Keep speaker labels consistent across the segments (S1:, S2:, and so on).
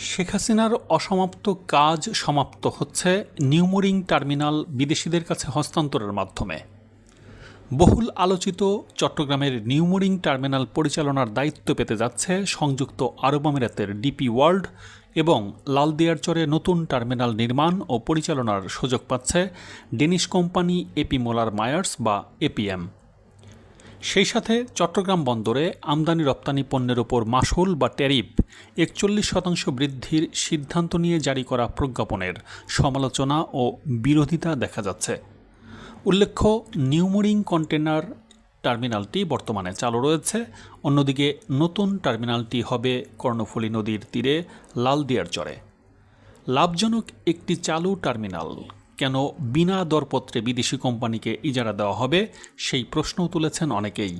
S1: শেখ হাসিনার অসমাপ্ত কাজ সমাপ্ত হচ্ছে নিউমোরিং টার্মিনাল বিদেশিদের কাছে হস্তান্তরের মাধ্যমে। বহুল আলোচিত চট্টগ্রামের নিউমোরিং টার্মিনাল পরিচালনার দায়িত্ব পেতে যাচ্ছে সংযুক্ত আরব আমিরাতের ডিপি ওয়ার্ল্ড এবং লালদিয়ারচরে নতুন টার্মিনাল নির্মাণ ও পরিচালনার সুযোগ পাচ্ছে Danish company AP Moller Maersk বা এপিএম। সেই সাথে চট্টগ্রাম বন্দরে আমদানি রপ্তানি পণ্যের ওপর মাশুল বা ট্যারিফ ৪১% বৃদ্ধির সিদ্ধান্ত নিয়ে জারি করা প্রজ্ঞাপনের সমালোচনা ও বিরোধিতা দেখা যাচ্ছে। উল্লেখ্য, নিউমোরিং কন্টেনার টার্মিনালটি বর্তমানে চালু রয়েছে। অন্যদিকে নতুন টার্মিনালটি হবে কর্ণফুলী নদীর তীরে লালদিয়ারচরে। লাভজনক একটি চালু টার্মিনাল কেন বিনা দরপত্রে বিদেশি কোম্পানিকে ইজারা দেওয়া হবে, সেই প্রশ্নও তুলেছেন অনেকেই।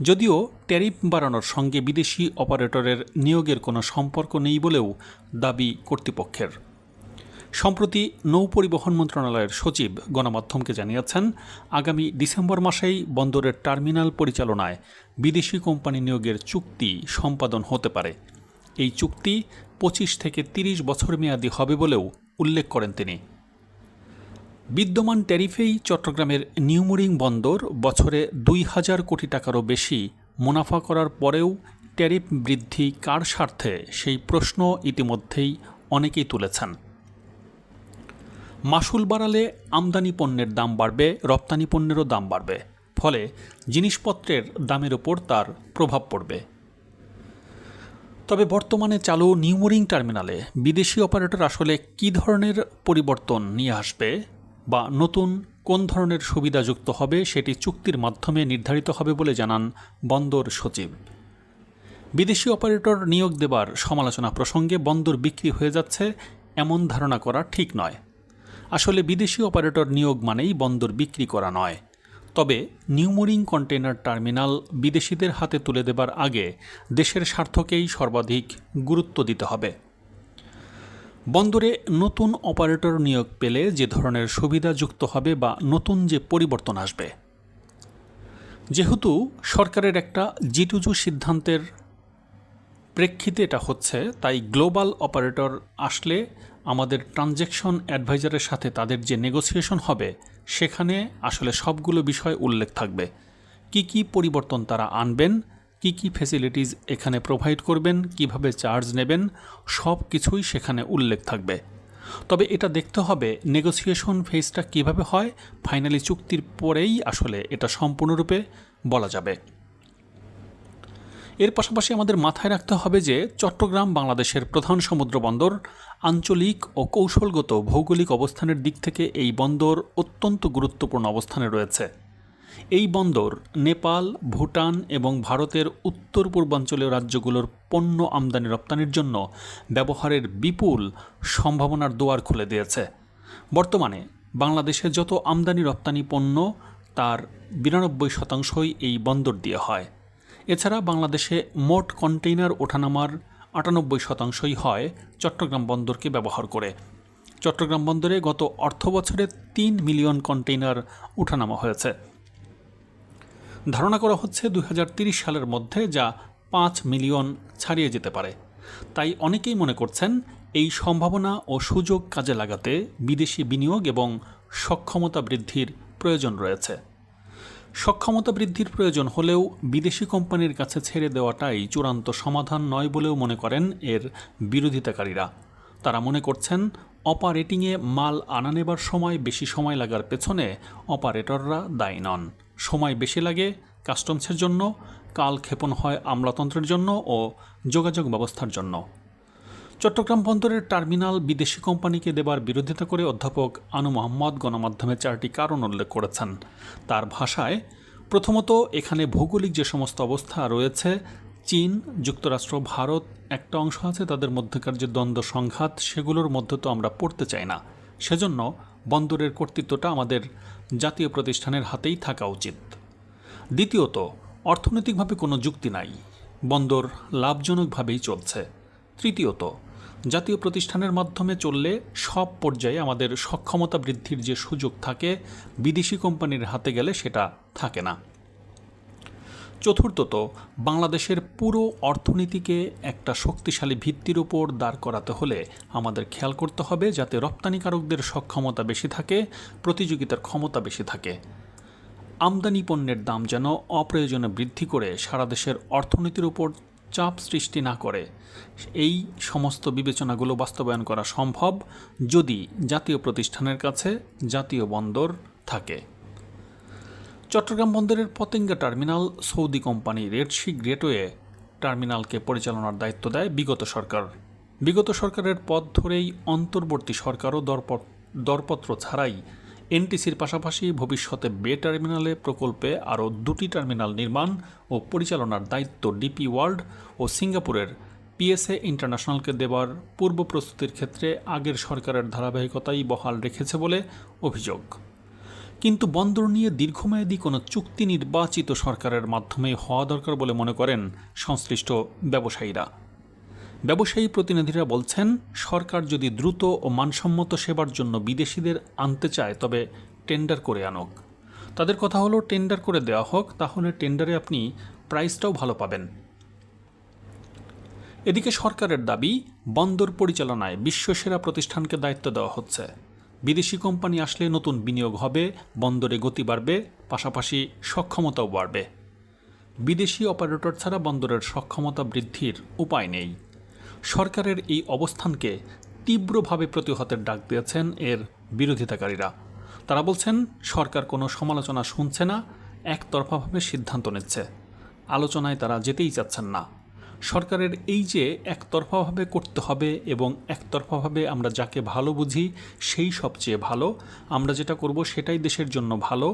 S1: যদিও ট্যারিফ বাড়ানোর সঙ্গে বিদেশি অপারেটরের নিয়োগের কোনো সম্পর্ক নেই বলেও দাবি কর্তৃপক্ষের। সম্প্রতি নৌপরিবহন মন্ত্রণালয়ের সচিব গণমাধ্যমকে জানিয়েছেন, আগামী ডিসেম্বর মাসেই বন্দরের টার্মিনাল পরিচালনায় বিদেশি কোম্পানি নিয়োগের চুক্তি সম্পাদন হতে পারে। এই চুক্তি 25 থেকে 30 বছর মেয়াদী হবে বলেও উল্লেখ করেন তিনি। বিদ্যমান ট্যারিফেই চট্টগ্রামের নিউমোরিং বন্দর বছরে 2000 কোটি টাকারও বেশি মুনাফা করার পরেও ট্যারিফ বৃদ্ধি কার স্বার্থে, সেই প্রশ্ন ইতিমধ্যেই অনেকেই তুলেছেন। মাশুল বাড়ালে আমদানি পণ্যের দাম বাড়বে, রপ্তানি পণ্যেরও দাম বাড়বে, ফলে জিনিসপত্রের দামের ওপর তার প্রভাব পড়বে। তবে বর্তমানে চালু নিউমোরিং টার্মিনালে বিদেশি অপারেটর আসলে কী ধরনের পরিবর্তন নিয়ে আসবে বা নতুন কোন ধরনের সুবিধা যুক্ত হবে, সেটি চুক্তির মাধ্যমে নির্ধারিত হবে বলে জানান বন্দর সচিব। বিদেশি অপারেটর নিয়োগ দেবার সমালোচনা প্রসঙ্গে বন্দর বিক্রি হয়ে যাচ্ছে এমন ধারণা করা ঠিক নয়। আসলে বিদেশি অপারেটর নিয়োগ মানেই বন্দর বিক্রি করা নয়। তবে নিউমোরিং কন্টেইনার টার্মিনাল বিদেশিদের হাতে তুলে দেবার আগে দেশের স্বার্থকেই সর্বাধিক গুরুত্ব দিতে হবে। বন্দরে নতুন অপারেটর নিয়োগ পেলে যে ধরনের সুবিধা যুক্ত হবে বা নতুন যে পরিবর্তন আসবে, যেহেতু সরকারের একটা জিটুজু সিদ্ধান্তের প্রেক্ষিতে এটা হচ্ছে, তাই গ্লোবাল অপারেটর আসলে আমাদের ট্রানজ্যাকশন অ্যাডভাইজারের সাথে তাদের যে নেগোসিয়েশন হবে, সেখানে আসলে সবগুলো বিষয় উল্লেখ থাকবে। কি কি পরিবর্তন তারা আনবেন, কি কি ফ্যাসিলিটিস এখানে প্রোভাইড করবেন, কিভাবে চার্জ নেবেন, সব কিছুই সেখানে উল্লেখ থাকবে। তবে এটা দেখতে হবে নেগোসিয়েশন ফেজটা কিভাবে হয়, ফাইনালি চুক্তির পরেই আসলে এটা সম্পূর্ণরূপে বলা যাবে। এর পাশাপাশি আমাদের মাথায় রাখতে হবে যে চট্টগ্রাম বাংলাদেশের প্রধান সমুদ্র বন্দর। আঞ্চলিক ও কৌশলগত ভৌগোলিক অবস্থানের দিক থেকে এই বন্দর অত্যন্ত গুরুত্বপূর্ণ অবস্থানে রয়েছে। এই বন্দর নেপাল, ভুটান এবং ভারতের উত্তর পূর্বাঞ্চলীয় রাজ্যগুলোর পণ্য আমদানি রপ্তানির জন্য ব্যবহারের বিপুল সম্ভাবনার দুয়ার খুলে দিয়েছে। বর্তমানে বাংলাদেশে যত আমদানি রপ্তানি পণ্য, তার 92% এই বন্দর দিয়ে হয়। এছাড়া বাংলাদেশে মোট কন্টেইনার ওঠানামার 98%ই হয় চট্টগ্রাম বন্দরকে ব্যবহার করে। চট্টগ্রাম বন্দরে গত অর্থবছরে 3 মিলিয়ন কন্টেইনার ওঠানামা হয়েছে। ধারণা করা হচ্ছে 2030 সালের মধ্যে যা 5 মিলিয়ন ছাড়িয়ে যেতে পারে। তাই অনেকেই মনে করছেন এই সম্ভাবনা ও সুযোগ কাজে লাগাতে বিদেশি বিনিয়োগ এবং সক্ষমতা বৃদ্ধির প্রয়োজন রয়েছে। সক্ষমতা বৃদ্ধির প্রয়োজন হলেও বিদেশি কোম্পানির কাছে ছেড়ে দেওয়াটাই চূড়ান্ত সমাধান নয় বলেও মনে করেন এর বিরোধিতাকারীরা। তারা মনে করছেন অপারেটিংয়ে মাল আনা নেবার সময় বেশি সময় লাগার পেছনে অপারেটররা দায়ী নন। সময় বেশি লাগে কাস্টমসের জন্য, কালক্ষেপণ হয় আমলাতন্ত্রের জন্য ও যোগাযোগ ব্যবস্থার জন্য। চট্টগ্রাম বন্দরের টার্মিনাল বিদেশি কোম্পানিকে দেবার বিরোধিতা করে অধ্যাপক আনু মোহাম্মদ গণমাধ্যমে 4টি কারণ উল্লেখ করেছেন। তার ভাষায়, প্রথমত, এখানে ভৌগোলিক যে সমস্ত অবস্থা রয়েছে, চীন, যুক্তরাষ্ট্র, ভারত একটা অংশ আছে, তাদের মধ্যকার যে দ্বন্দ্ব সংঘাত, সেগুলোর মধ্যে তো আমরা পড়তে চাই না। সেজন্য বন্দরের কর্তৃত্বটা আমাদের জাতীয় প্রতিষ্ঠানের হাতেই থাকা উচিত। দ্বিতীয়ত, অর্থনৈতিকভাবে কোনো যুক্তি নাই, বন্দর লাভজনকভাবেই চলছে। তৃতীয়ত, জাতীয় প্রতিষ্ঠানের মাধ্যমে চললে সব পর্যায়ে আমাদের সক্ষমতা বৃদ্ধির যে সুযোগ থাকে, বিদেশি কোম্পানির হাতে গেলে সেটা থাকে না। চতুর্থত, বাংলাদেশের পুরো অর্থনীতিকে একটা শক্তিশালী ভিত্তির উপর দাঁড় করাতে হলে আমাদের খেয়াল করতে হবে যাতে রপ্তানিকারকদের সক্ষমতা বেশি থাকে, প্রতিযোগিতার ক্ষমতা বেশি থাকে। আমদানি পণ্যের দাম যেন অপ্রয়োজনে বৃদ্ধি করে সারা দেশের অর্থনীতির উপর চাপ সৃষ্টি না করে। এই সমস্ত বিবেচনাগুলো বাস্তবায়ন করা সম্ভব যদি জাতীয় প্রতিষ্ঠানের কাছে জাতীয় বন্দর থাকে। চট্টগ্রাম বন্দরের Patenga terminal Saudi company Red Sea gateway টার্মিনালকে পরিচালনার দায়িত্ব দেয় বিগত সরকার। বিগত সরকারের পথ ধরেই অন্তর্বর্তী সরকারও দরপত্র ছাড়াই এনটিসির পাশাপাশি ভবিষ্যতে বে টার্মিনালে প্রকল্পে আরও 2টি টার্মিনাল নির্মাণ ও পরিচালনার দায়িত্ব ডিপি ওয়ার্ল্ড ও সিঙ্গাপুরের পিএসএ ইন্টারন্যাশনালকে দেওয়ার পূর্ব প্রস্তুতির ক্ষেত্রে আগের সরকারের ধারাবাহিকতাই বহাল রেখেছে বলে অভিযোগ। কিন্তু বন্দর নিয়ে দীর্ঘমেয়াদী কোনো চুক্তি নির্বাচিত সরকারের মাধ্যমে হওয়া দরকার বলে মনে করেন সংশ্লিষ্ট ব্যবসায়ীরা। ব্যবসায়ী প্রতিনিধিরা বলছেন, সরকার যদি দ্রুত ও মানসম্মত সেবার জন্য বিদেশিদের আনতে চায় তবে টেন্ডার করে আনুক। তাদের কথা হলো টেন্ডার করে দেওয়া হোক, তাহলে টেন্ডারে আপনি প্রাইসটাও ভালো পাবেন। এদিকে সরকারের দাবি, বন্দর পরিচালনায় বিশ্বসেরা প্রতিষ্ঠানকে দায়িত্ব দেওয়া হচ্ছে। বিদেশি কোম্পানি আসলে নতুন বিনিয়োগ হবে, বন্দরে গতি বাড়বে, পাশাপাশি সক্ষমতাও বাড়বে। বিদেশি অপারেটর ছাড়া বন্দরের সক্ষমতা বৃদ্ধির উপায় নেই। সরকারের এই অবস্থানকে তীব্রভাবে প্রতিহতের ডাক দিয়েছেন এর বিরোধিতাকারীরা। তারা বলছেন, সরকার কোনো সমালোচনা শুনছে না, একতরফাভাবে সিদ্ধান্ত নিচ্ছে। আলোচনায় তারা যেতেই চাচ্ছেন না। সরকারের এই যে একতরফাভাবে করতে হবে এবং একতরফাভাবে আমরা যাকে ভালো বুঝি সেই সবচেয়ে ভালো, আমরা যেটা করব সেটাই দেশের জন্য ভালো,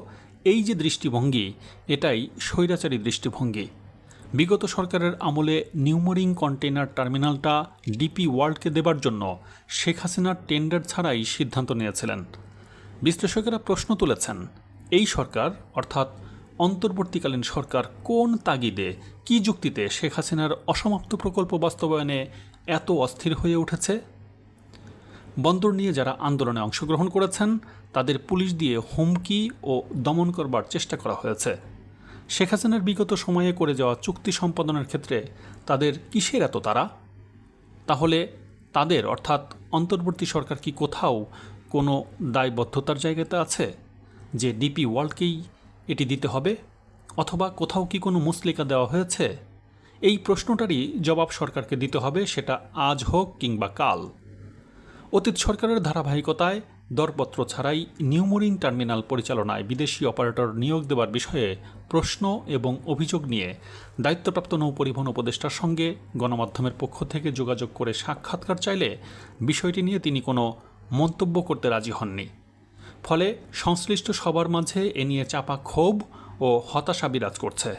S1: এই যে দৃষ্টিভঙ্গি, এটাই স্বৈরাচারী দৃষ্টিভঙ্গি। বিগত সরকারের আমলে নিউমোরিং কন্টেইনার টার্মিনালটা ডিপি ওয়ার্ল্ডকে দেবার জন্য শেখ হাসিনার টেন্ডার ছাড়াই সিদ্ধান্ত নিয়েছিলেন। বিশ্লেষকেরা প্রশ্ন তুলেছেন, এই সরকার অর্থাৎ অন্তর্বর্তীকালীন সরকার কোন তাগিদে, কী যুক্তিতে শেখ হাসিনার অসমাপ্ত প্রকল্প বাস্তবায়নে এত অস্থির হয়ে উঠেছে? বন্দর নিয়ে যারা আন্দোলনে অংশগ্রহণ করেছেন তাদের পুলিশ দিয়ে হুমকি ও দমন করবার চেষ্টা করা হয়েছে। শেখ হাসিনার বিগত সময়ে করে যাওয়া চুক্তি সম্পাদনের ক্ষেত্রে তাদের কিসের এত তাড়া? তাহলে তাদের অর্থাৎ অন্তর্বর্তী সরকার কি কোথাও কোনো দায়বদ্ধতার জায়গাতে আছে যে ডিপি ওয়ার্ল্ডকেই এটি দিতে হবে, অথবা কোথাও কি কোনো মুসলিকা দেওয়া হয়েছে? এই প্রশ্নটারই জবাব সরকারকে দিতে হবে, সেটা আজ হোক কিংবা কাল। অতীত সরকারের ধারাবাহিকতায় দরপত্র ছাড়াই নিউমোরিং টার্মিনাল পরিচালনায় বিদেশি অপারেটর নিয়োগ দেওয়ার বিষয়ে প্রশ্ন এবং অভিযোগ নিয়ে দায়িত্বপ্রাপ্ত নৌপরিবহন উপদেষ্টার সঙ্গে গণমাধ্যমের পক্ষ থেকে যোগাযোগ করে সাক্ষাৎকার চাইলে বিষয়টি নিয়ে তিনি কোনো মন্তব্য করতে রাজি হননি। ফলে সংশ্লিষ্ট সবার মাঝে এ নিয়ে চাপা ক্ষোভ ও হতাশা বিরাজ করছে।